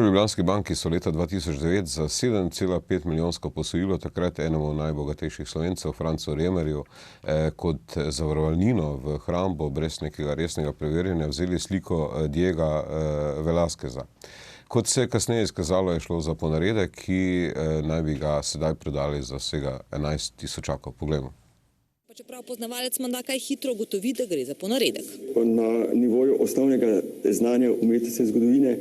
Ljubljanski banki so leta 2009 za 7,5 milijonsko posojilo takrat enemu najbogatejših Slovencev, Francu Remerju, kot zavarovalnino v hrambo brez nekega resnega preverjanja vzeli sliko Diega Velázqueza. Kot se je kasneje izkazalo, je šlo za ponaredek, ki naj bi ga sedaj prodali za vsega 11 tisočakov. Poglejmo. Čeprav poznavalec menda kaj hitro ugotovi, da gre za ponaredek. Na nivoju osnovnega znanja umetnostne zgodovine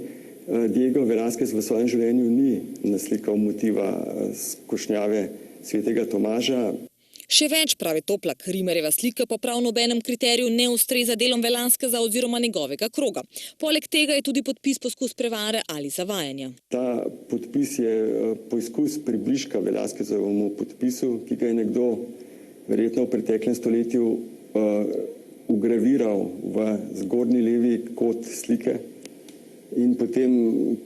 Diego Velázquez v svojem življenju ni naslikal motiva skušnjave svetega Tomaža. Še več, pravi Toplak, Rimerjeva slika pa prav nobenem kriteriju ne ustreza delom Velázqueza oziroma njegovega kroga. Poleg tega je tudi podpis poskus prevare ali zavajanja. Ta podpis je poizkus približka Velázquezovemu podpisu, ki ga je nekdo verjetno v preteklem stoletju ugraviral v zgornji levi kot slike in potem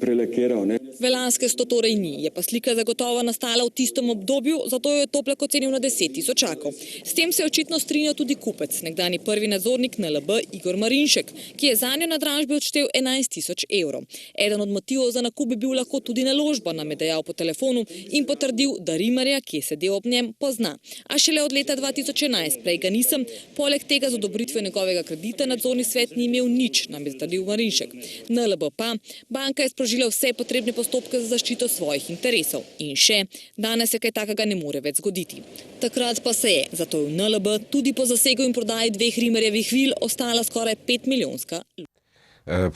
prelakiral. Velázquez to torej ni, je pa slika zagotovo nastala v tistem obdobju, zato jo je Toplak ocenil na 10 tisočakov. S tem se očitno strinjal tudi kupec, nekdanji prvi nadzornik NLB Igor Marinšek, ki je zanjo na dražbi odštel 11 tisoč evrov. Eden od motivov za nakup bi bil lahko tudi naložba, nam je dejal po telefonu in potrdil, da Rimerja, ki je sedel ob njem, pozna. A šele od leta 2011, prej ga nisem, poleg tega z odobritve njegovega kredita nadzorni svet ni imel nič, nam je zatrdil Marinšek. NLB pa, banka je sprožila vse potrebne postopke za zaščito svojih interesov. In še, danes se kaj takega ne more več zgoditi. Takrat pa se je, zato je v NLB tudi po zasegu in prodaji 2 Rimerjevih vil ostala skoraj 5 milijonska.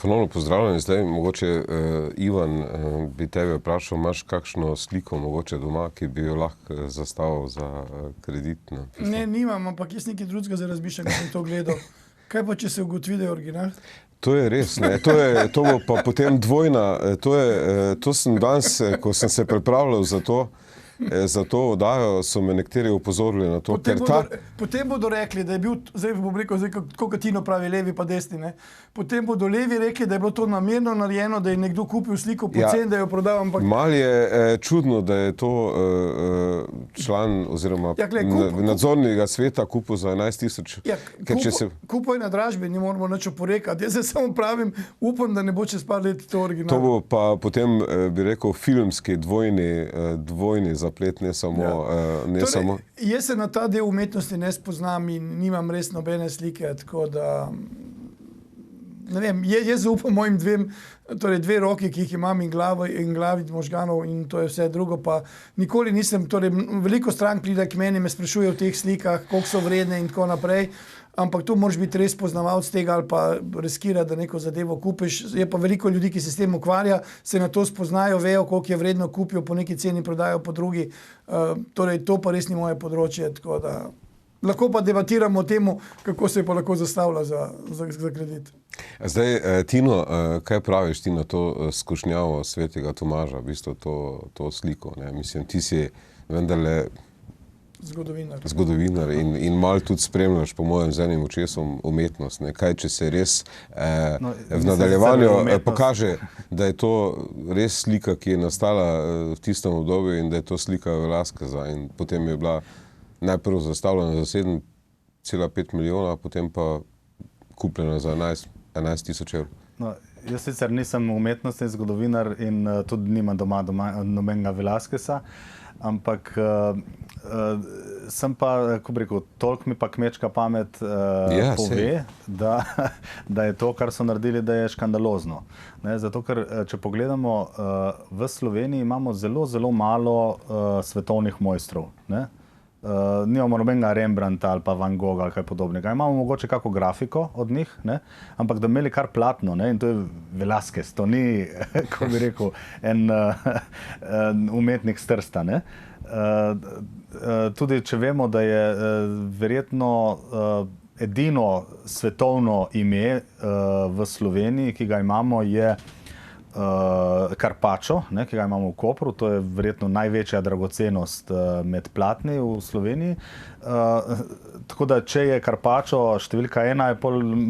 Ponovno pozdravljam. Zdaj mogoče, Ivan, bi tebe vprašal, imaš kakšno sliko mogoče doma, ki bi jo lahko zastavil za kredit? Ne, nimam, ampak jaz nekaj drugega za razmišljam, ko sem to gledal. Kaj pa, če se ugotovi, da je original? To je res, ne. To bo pa potem dvojna. To sem danes, ko sem se pripravljal za to oddajo, so me nekateri opozorili na to. Potem bodo rekli, da je bil, zdaj bom rekel, kot Tino pravi, levi pa desni, ne. Potem bodo levi rekli, da je bilo to namerno narejeno, da je nekdo kupil sliko poceni, da jo prodal, ampak... Malo je čudno, da je to član oziroma nadzornega sveta kupil za 11 tisoč. Kupil je na dražbi, ni moramo nič oporekati. Jaz se samo pravim, upam, da ne bo čez par let to original. To bo pa potem, bi rekel, filmski dvojni zaplet, ne samo... Jaz se na ta del umetnosti ne spoznam in nimam res nobene slike, tako da... Ne vem, jaz zaupam mojim dve roki, ki jih imam in glavi možganov in to je vse drugo, pa nikoli nisem, veliko strank pride k meni, me sprašuje o teh slikah, koliko so vredne in tako naprej, ampak to moraš biti res poznavalec tega ali pa riskirati, da neko zadevo kupiš. Je pa veliko ljudi, ki se s tem ukvarja, se na to spoznajo, vejo, koliko je vredno, kupijo po neki ceni, prodajo po drugi. Torej, to pa res ni moje področje, tako da lahko pa debatiramo o temu, kako se pa lahko zastavlja za kredit. Zdaj, Tino, kaj praviš ti na to skušnjavo svetega Tomaža, v bistvu to sliko, ne? Mislim, ti si vendarle zgodovinar in malo tudi spremljaš, po mojem, z enim očesom umetnost, ne? Kaj, če se res v nadaljevanju pokaže, da je to res slika, ki je nastala v tistem obdobju in da je to slika Velázqueza in potem je bila najprv zastavljena za 7,5 milijona, potem pa kupljena za 11 tisoč evrov. No, jaz sicer nisem umetnostni zgodovinar in tudi nimam doma nobenega Velázqueza, ampak sem pa, ko bi rekel, toliko mi pa kmečka pamet pove, da je to, kar so naredili, da je škandalozno. Zato, ker če pogledamo, v Sloveniji imamo zelo, zelo malo svetovnih mojstrov. Nimamo nobenega Rembrandta ali pa Van Gogha ali kaj podobnega. Imamo mogoče kako grafiko od njih, ampak da imeli kar platno, in to je Velázquez. To ni, ko bi rekel, en umetnik s Trsta. Tudi če vemo, da je verjetno edino svetovno ime v Sloveniji, ki ga imamo, je Carpaccio, ki ga imamo v Kopru, to je verjetno največja dragocenost med platni v Sloveniji. Tako da, če je Carpaccio številka 1, je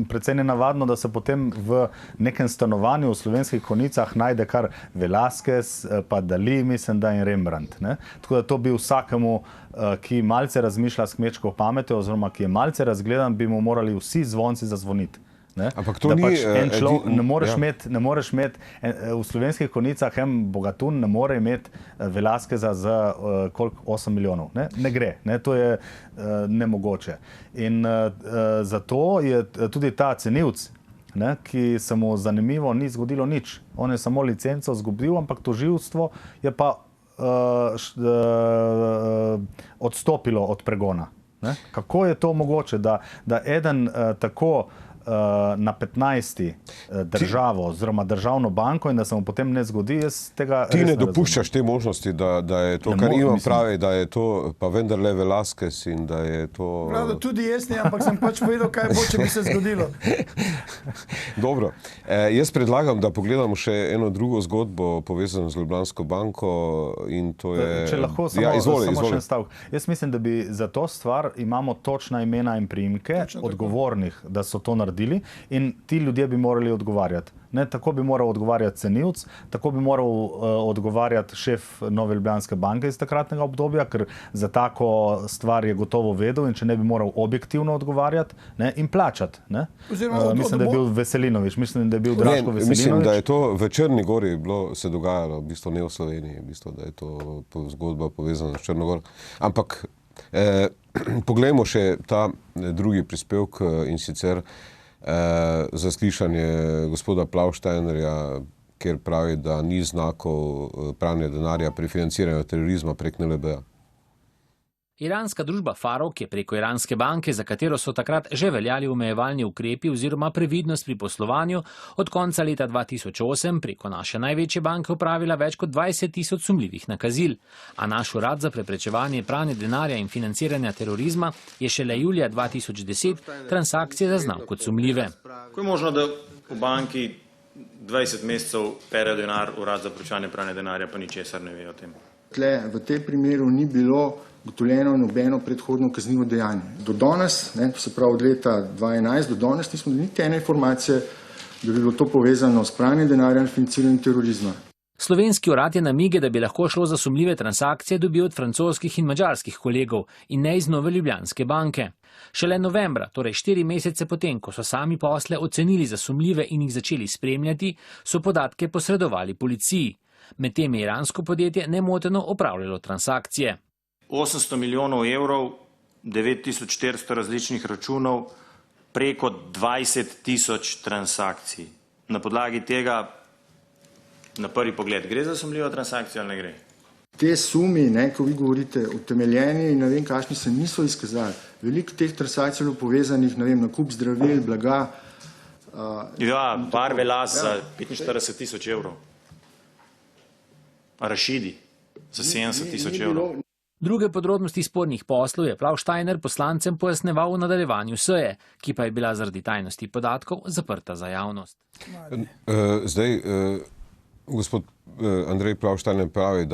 precej nenavadno, da se potem v nekem stanovanju v Slovenskih Konjicah najde kar Velázquez, pa Dalí, mislim, da in Rembrandt. Tako da to bi vsakemu, ki malce razmišlja s kmečko pametjo, oziroma ki je malce razgledan, bi mu morali vsi zvonci zazvoniti. Ne? Ampak to ni... Ne moreš imeti v Slovenskih Konjicah Bogatun ne more imeti Velázqueza za 8 milijonov. Ne gre, to je nemogoče. In zato je tudi ta cenilc, ki se mu zanimivo ni zgodilo nič. On je samo licenco izgubil, ampak tožilstvo je pa odstopilo od pregona. Kako je to mogoče, da eden tako na 15. državo oziroma državno banko in da se mu potem ne zgodi, jaz tega Ti res ne dopuščaš te možnosti, da je to, kar Ivan pravi, da je to pa vendarle Velázquez in da je to... Pravda, tudi jaz ne, ampak sem pač povedal, kaj bo, če bi se zgodilo. Dobro. Jaz predlagam, da pogledamo še eno drugo zgodbo povezano z Ljubljansko banko in to je... Če lahko samo še en stavek. Jaz mislim, da bi za to stvar imamo točna imena in priimke odgovornih, da so to naredili in ti ljudje bi morali odgovarjati. Tako bi moral odgovarjati cenilc, tako bi moral odgovarjati šef Nove Ljubljanske banke iz takratnega obdobja, ker za tako stvar je gotovo vedel in če ne bi moral objektivno odgovarjati in plačati. Mislim, da je bil Veselinovič, mislim, da je bil Draško Veselinovič. Mislim, da je to v Črni Gori se dogajalo, v bistvu ne v Sloveniji, v bistvu, da je to zgodba povezana s Črno Goro. Ampak poglejmo še ta drugi prispevek in sicer zaslišanje gospoda Plauštajnerja, kjer pravi, da ni znakov pranja denarja pri financiranju terorizma prek NLB-ja. Iranska družba Farok je preko iranske banke, za katero so takrat že veljali omejevalni ukrepi oziroma previdnost pri poslovanju, od konca leta 2008 preko naše največje banke opravila več kot 20.000 sumljivih nakazil. A naš urad za preprečevanje pranja denarja in financiranja terorizma je šele julija 2010 transakcije zaznal kot sumljive. Kako je možno, da v banki 20 mesecev pere denar, urad za preprečevanje pranja denarja, pa ničesar ne ve o tem? V tem primeru ni bilo ugotovljeno nobeno predhodno kaznivo dejanje. Do danes, se pravi od leta 2011, do danes nismo niti ene informacije, da bi bilo to povezano s pranjem denarja in financiranjem terorizma. Slovenski urad je namige, da bi lahko šlo za sumljive transakcije, dobil od francoskih in madžarskih kolegov in ne iz Nove Ljubljanske banke. Šele novembra, torej 4 mesece potem, ko so sami posle ocenili za sumljive in jih začeli spremljati, so podatke posredovali policiji. Medtem je iransko podjetje nemoteno opravljalo transakcije. 800 milijonov evrov, 9400 različnih računov, preko 20.000 transakcij. Na podlagi tega, na prvi pogled, gre za sumljivo transakcijo ali ne gre? Te sumi, ko vi govorite, utemeljeni in ne vem kakšni se niso izkazali. Veliko teh transakcij je povezanih, nakup zdravil, blaga. Bar Velaz za 45.000 evrov. Rašidi za 70.000 evrov. Druge podrobnosti spornih poslov je Plauštajner poslancem pojasneval v nadaljevanju seje, ki pa je bila zaradi tajnosti podatkov zaprta za javnost. Zdaj, gospod Andrej Plauštajner pravi,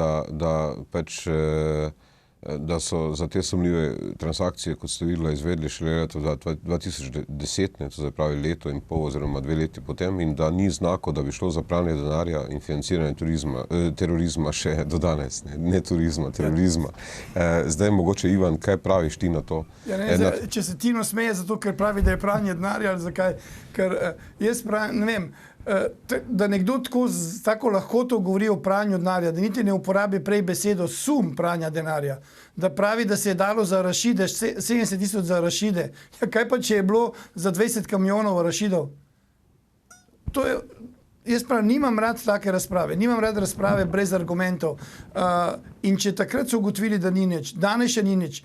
da so za te sumljive transakcije, kot ste videli, izvedli šele leto 2010, to se pravi leto in pol oziroma 2 leti potem, in da ni znako, da bi šlo za pranje denarja in financiranje terorizma še do danes, ne turizma, terorizma. Zdaj mogoče, Ivan, kaj praviš ti na to? Če se Tino smeje zato, ker pravi, da je pranje denarja, ali zakaj? Ker jaz pravim, ne vem, da nekdo tako lahkoto govori o pranju denarja, da niti ne uporabi prej besedo sum pranja denarja, da pravi, da se je dalo za Rašide 70.000 za Rašide. Kaj pa, če je bilo za 20 kamionov Rašidov? To je, jaz pravim, nimam rad take razprave, nimam rad razprave brez argumentov. In če takrat so ugotovili, da ni nič, danes še ni nič,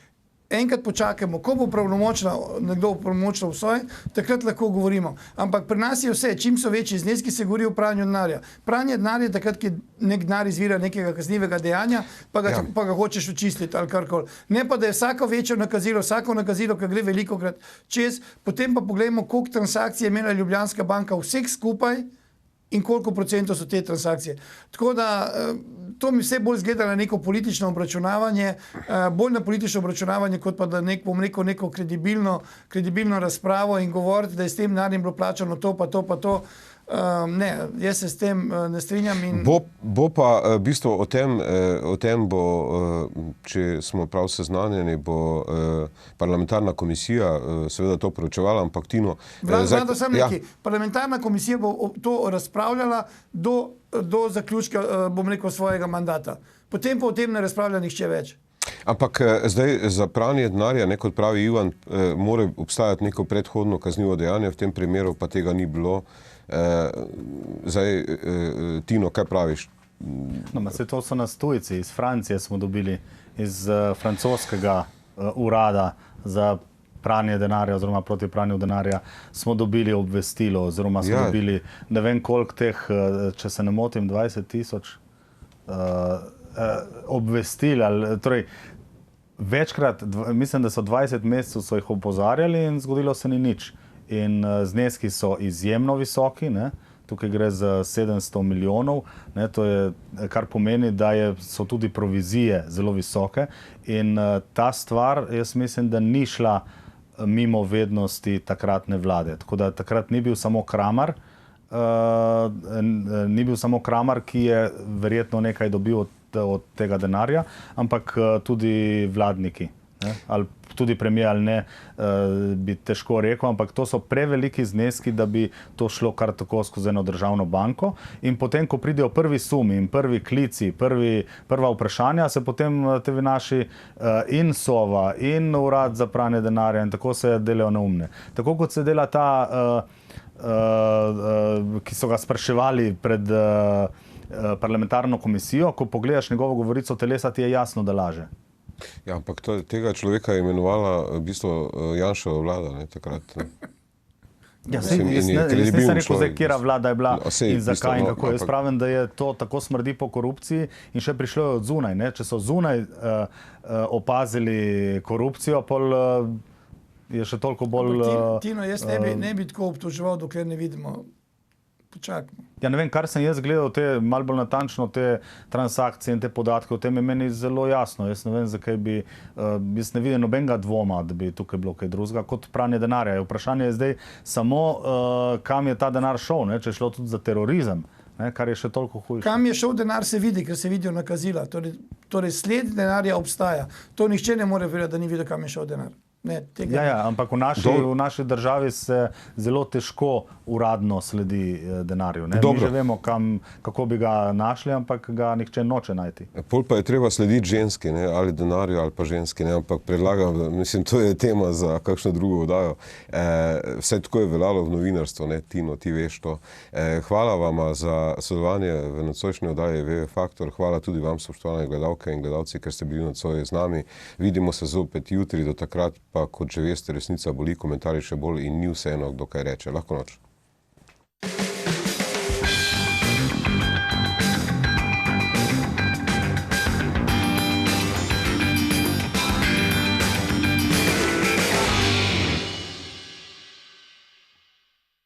enkrat počakajmo, ko bo nekdo pravnomočno obsojen, takrat lahko govorimo. Ampak pri nas je vse, čim so večji zneski, se govori o pranju denarja. Pranje denarja je takrat, ki nek denar izvira nekega kaznivega dejanja, pa ga hočeš očistiti ali karkoli. Ne pa, da je vsako nakazilo, ki gre velikokrat čez, potem pa pogledamo, koliko transakcij je imela Ljubljanska banka vseh skupaj in koliko procentov so te transakcije. Tako da to mi vse bolj zgleda na neko politično obračunavanje, bolj na politično obračunavanje, kot pa da bom rekel neko kredibilno razpravo in govoriti, da je s tem denarjem bilo plačano to, pa to, pa to. Ne, jaz se s tem ne strinjam. Bo pa v bistvu o tem bo, če smo prav seznanjeni, bo parlamentarna komisija seveda to proučevala, ampak Tino... Parlamentarna komisija bo to razpravljala do zaključka, bom rekel, svojega mandata. Potem pa o tem ne razpravlja nihče več. Ampak zdaj za pranje denarja, kot pravi Ivan, mora obstajati neko predhodno kaznivo dejanje, v tem primeru pa tega ni bilo. Zdaj, Tino, kaj praviš? To so nas tujci, iz Francije smo dobili, iz francoskega urada za pranje denarja oziroma proti pranju denarja smo dobili obvestilo oziroma smo dobili ne vem koliko teh, če se ne motim, 20,000 obvestil, torej večkrat, mislim, da so 20 mesecev so jih opozarjali in zgodilo se ni nič. In zneski so izjemno visoki, tukaj gre za 700 milijonov, to je, kar pomeni, da so tudi provizije zelo visoke in ta stvar, jaz mislim, da ni šla mimo vednosti takratne vlade. Tako da takrat ni bil samo Kramar, ki je verjetno nekaj dobil od tega denarja, ampak tudi vladniki. Ali tudi premijer ali ne, bi težko rekel, ampak to so preveliki zneski, da bi to šlo kar tako skozi eno državno banko. In potem, ko pridejo prvi sumi in prvi klici, prva vprašanja, se potem te naši in Sova in urad za pranje denarja in tako se delajo neumne. Tako kot se dela ta, ki so ga spraševali pred parlamentarno komisijo, ko pogledaš njegovo govorico telesa, ti je jasno, da laže. Ja, ampak tega človeka je imenovala v bistvu Janševa vlada, takrat. Jaz nisem rekel, kjera vlada je bila in zakaj in kako. Jaz pravim, da je to tako smrdi po korupciji in še prišlo je od zunaj. Če so zunaj opazili korupcijo, pol je še toliko bolj... Tino, jaz ne bi tako obtoževal, dokler ne vidimo. Počakamo. Ja, ne vem, kar sem jaz gledal, malo bolj natančno te transakcije in te podatke, o tem je meni zelo jasno. Jaz ne vem, zakaj bi, jaz ne vidim nobenega dvoma, da bi tukaj bilo kaj drugega kot pranje denarja. Vprašanje je zdaj samo, kam je ta denar šel, če je šlo tudi za terorizem, kar je še toliko hujše. Kam je šel denar, se vidi, ker se vidijo nakazila. Torej sled denarja obstaja. To nihče ne more verjeti, da ni videl, kam je šel denar. Ampak v naši državi se zelo težko uradno sledi denarju. Mi že vemo, kako bi ga našli, ampak ga nihče noče najti. Pol pa je treba slediti ženski, ali denarju, ali pa ženski, ampak predlagam, mislim, to je tema za kakšno drugo oddajo. Vse tako je veljalo v novinarstvu, Tino, ti veš to. Hvala vama za sodelovanje v nocojšnji oddaji VV Faktor. Hvala tudi vam, spoštovane gledalke in gledalci, ker ste bili nocoj z nami. Vidimo se zopet jutri, do takrat pa, kot že veste, resnica boli, komentarji še bolj in ni vseeno, kdo kaj reče. Lahko noč.